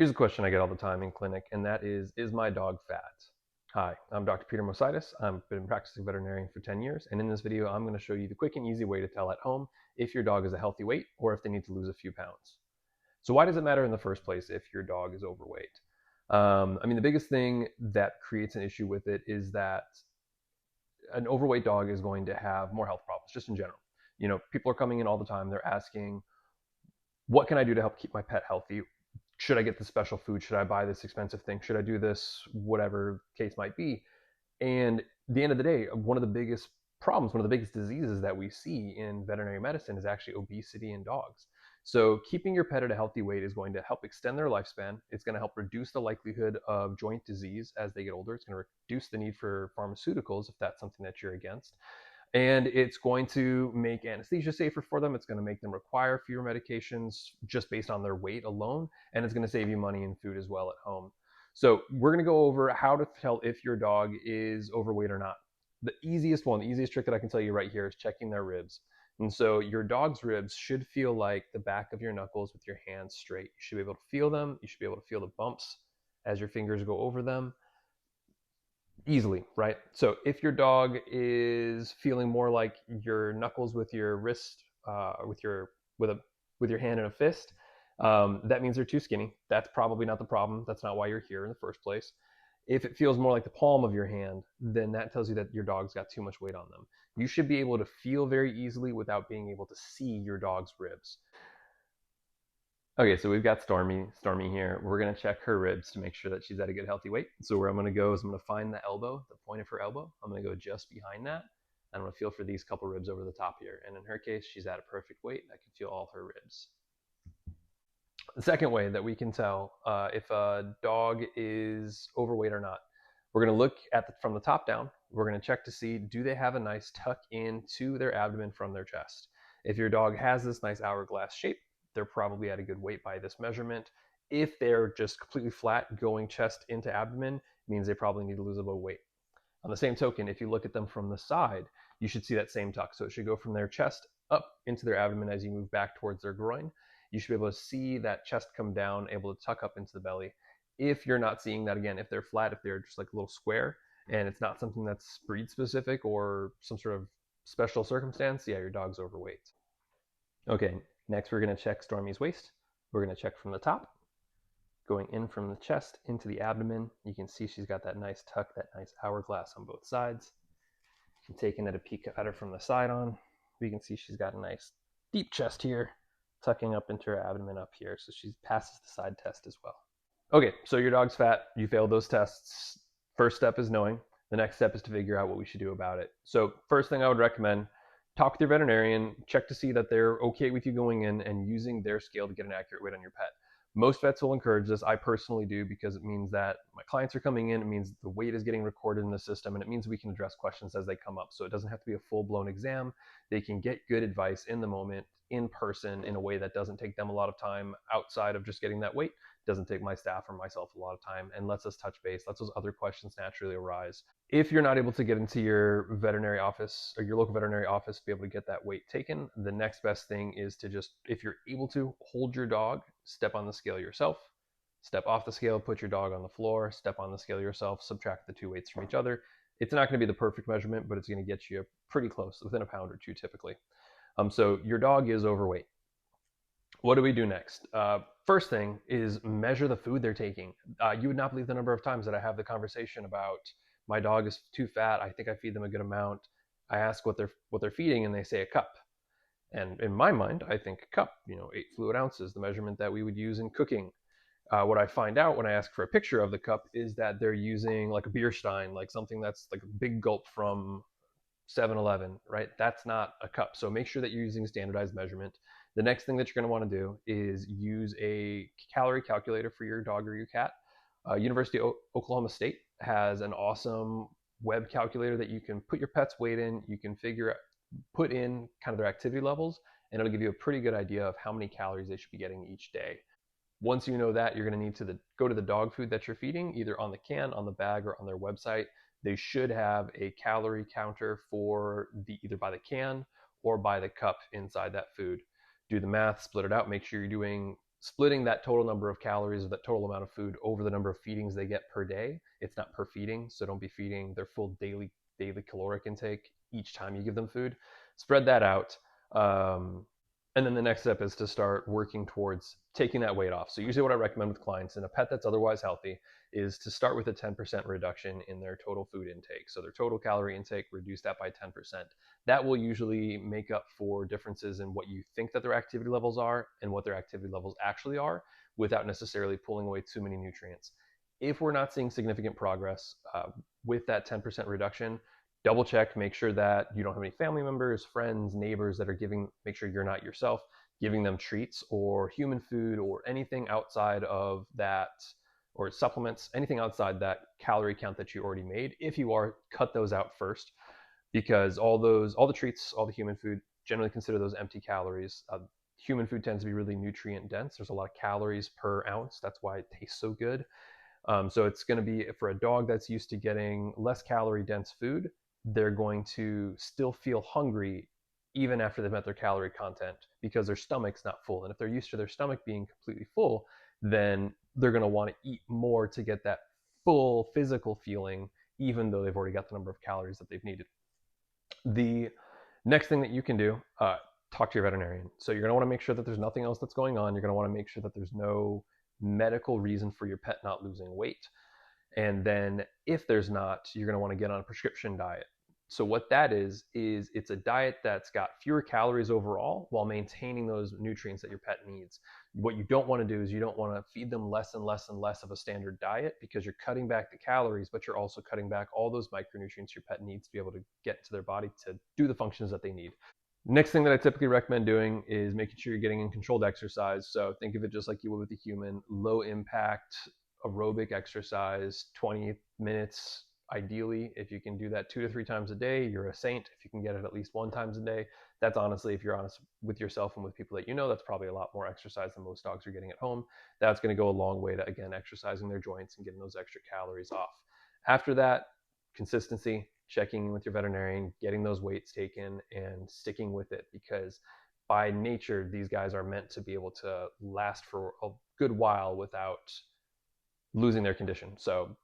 Here's a question I get all the time in clinic, and that is my dog fat? Hi, I'm Dr. Peter Mosites. I've been practicing veterinarian for 10 years, and in this video, I'm going to show you the quick and easy way to tell at home if your dog is a healthy weight or if they need to lose a few pounds. So why does it matter in the first place if your dog is overweight? The biggest thing that creates an issue with it is that an overweight dog is going to have more health problems, just in general. People are coming in all the time. They're asking, what can I do to help keep my pet healthy? Should I get this special food? Should I buy this expensive thing? Should I do this? Whatever the case might be. And at the end of the day, one of the biggest problems, one of the biggest diseases that we see in veterinary medicine is actually obesity in dogs. So keeping your pet at a healthy weight is going to help extend their lifespan. It's going to help reduce the likelihood of joint disease as they get older. It's going to reduce the need for pharmaceuticals if that's something that you're against. And it's going to make anesthesia safer for them. It's going to make them require fewer medications just based on their weight alone. And it's going to save you money in food as well at home. So we're going to go over how to tell if your dog is overweight or not. The easiest trick that I can tell you right here is checking their ribs. And so your dog's ribs should feel like the back of your knuckles with your hands straight. You should be able to feel them. You should be able to feel the bumps as your fingers go over them easily, right? So if your dog is feeling more like your knuckles with your wrist, with your hand in a fist, that means they're too skinny. That's probably not the problem. That's not why you're here in the first place. If it feels more like the palm of your hand, then that tells you that your dog's got too much weight on them. You should be able to feel very easily without being able to see your dog's ribs. Okay, so we've got Stormy here. We're gonna check her ribs to make sure that she's at a good healthy weight. So where I'm gonna go is I'm gonna find the elbow, the point of her elbow. I'm gonna go just behind that. And I'm gonna feel for these couple ribs over the top here. And in her case, she's at a perfect weight. I can feel all her ribs. The second way that we can tell if a dog is overweight or not, we're gonna look at from the top down. We're gonna check to see, do they have a nice tuck into their abdomen from their chest? If your dog has this nice hourglass shape, they're probably at a good weight by this measurement. If they're just completely flat, going chest into abdomen, it means they probably need to lose a little weight. On the same token, if you look at them from the side, you should see that same tuck. So it should go from their chest up into their abdomen as you move back towards their groin. You should be able to see that chest come down, able to tuck up into the belly. If you're not seeing that, again, if they're flat, if they're just like a little square, and it's not something that's breed specific or some sort of special circumstance, yeah, your dog's overweight. Okay, next we're going to check Stormy's waist. We're going to check from the top, going in from the chest into the abdomen. You can see she's got that nice tuck, that nice hourglass on both sides. If you're taking a peek at her from the side on, we can see she's got a nice deep chest here, tucking up into her abdomen up here. So she passes the side test as well. Okay, so your dog's fat. You failed those tests. First step is knowing. The next step is to figure out what we should do about it. So first thing I would recommend, talk with your veterinarian, check to see that they're okay with you going in and using their scale to get an accurate weight on your pet. Most vets will encourage this. I personally do, because it means that my clients are coming in. It means the weight is getting recorded in the system, and it means we can address questions as they come up. So it doesn't have to be a full-blown exam. They can get good advice in the moment, in person, in a way that doesn't take them a lot of time outside of just getting that weight. It doesn't take my staff or myself a lot of time, and lets us touch base, lets those other questions naturally arise. If you're not able to get into your veterinary office or your local veterinary office to be able to get that weight taken, the next best thing is to just, if you're able to, hold your dog, step on the scale yourself, step off the scale, put your dog on the floor, step on the scale yourself, subtract the two weights from each other. It's not going to be the perfect measurement, but it's going to get you pretty close, within a pound or two typically. So your dog is overweight. What do we do next? First thing is measure the food they're taking. You would not believe the number of times that I have the conversation about, my dog is too fat, I think I feed them a good amount. I ask what they're feeding, and they say a cup. And in my mind, I think a cup, 8 fluid ounces, the measurement that we would use in cooking. What I find out when I ask for a picture of the cup is that they're using like a beer stein, like something that's like a big gulp from 7-Eleven, right? That's not a cup. So make sure that you're using standardized measurement. The next thing that you're going to want to do is use a calorie calculator for your dog or your cat. University of Oklahoma State has an awesome web calculator that you can put your pet's weight in. You can put in kind of their activity levels, and it'll give you a pretty good idea of how many calories they should be getting each day. Once you know that, you're going to need to go to the dog food that you're feeding, either on the can, on the bag, or on their website. They should have a calorie counter for either by the can or by the cup inside that food. Do the math, split it out, make sure you're doing splitting that total number of calories or that total amount of food over the number of feedings they get per day. It's not per feeding, so don't be feeding their full daily caloric intake each time you give them food. Spread that out. And then the next step is to start working towards taking that weight off. So usually what I recommend with clients in a pet that's otherwise healthy is to start with a 10% reduction in their total food intake. So their total calorie intake, reduce that by 10%. That will usually make up for differences in what you think that their activity levels are and what their activity levels actually are, without necessarily pulling away too many nutrients. If we're not seeing significant progress with that 10% reduction, double check, make sure that you don't have any family members, friends, neighbors that are make sure you're not yourself giving them treats or human food or anything outside of that, or supplements, anything outside that calorie count that you already made. If you are, cut those out first, because all the treats, all the human food, generally consider those empty calories. Human food tends to be really nutrient dense. There's a lot of calories per ounce. That's why it tastes so good. So it's going to be, for a dog that's used to getting less calorie dense food, they're going to still feel hungry even after they've met their calorie content, because their stomach's not full. And if they're used to their stomach being completely full, then they're going to want to eat more to get that full physical feeling, even though they've already got the number of calories that they've needed. The next thing that you can do, talk to your veterinarian. So you're going to want to make sure that there's nothing else that's going on. You're going to want to make sure that there's no medical reason for your pet not losing weight. And then if there's not, you're going to want to get on a prescription diet. So what that is it's a diet that's got fewer calories overall while maintaining those nutrients that your pet needs. What you don't want to do is you don't want to feed them less and less and less of a standard diet, because you're cutting back the calories, but you're also cutting back all those micronutrients your pet needs to be able to get into their body to do the functions that they need. Next thing that I typically recommend doing is making sure you're getting in controlled exercise. So think of it just like you would with a human, low impact aerobic exercise, 20 minutes ideally. If you can do that 2 to 3 times a day, you're a saint. If you can get it at least 1 time a day, that's honestly, if you're honest with yourself and with people that you know, that's probably a lot more exercise than most dogs are getting at home. That's going to go a long way to, again, exercising their joints and getting those extra calories off. After that, consistency, checking in with your veterinarian, getting those weights taken, and sticking with it, because by nature, these guys are meant to be able to last for a good while without losing their condition. So,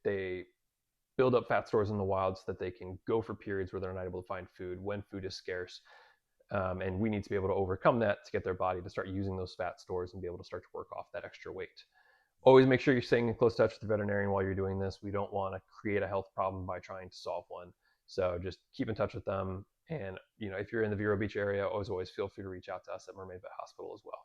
they build up fat stores in the wild so that they can go for periods where they're not able to find food when food is scarce. And we need to be able to overcome that to get their body to start using those fat stores and be able to start to work off that extra weight. Always make sure you're staying in close touch with the veterinarian while you're doing this. We don't want to create a health problem by trying to solve one. So just keep in touch with them. And if you're in the Vero Beach area, always feel free to reach out to us at Mermaid Vet Hospital as well.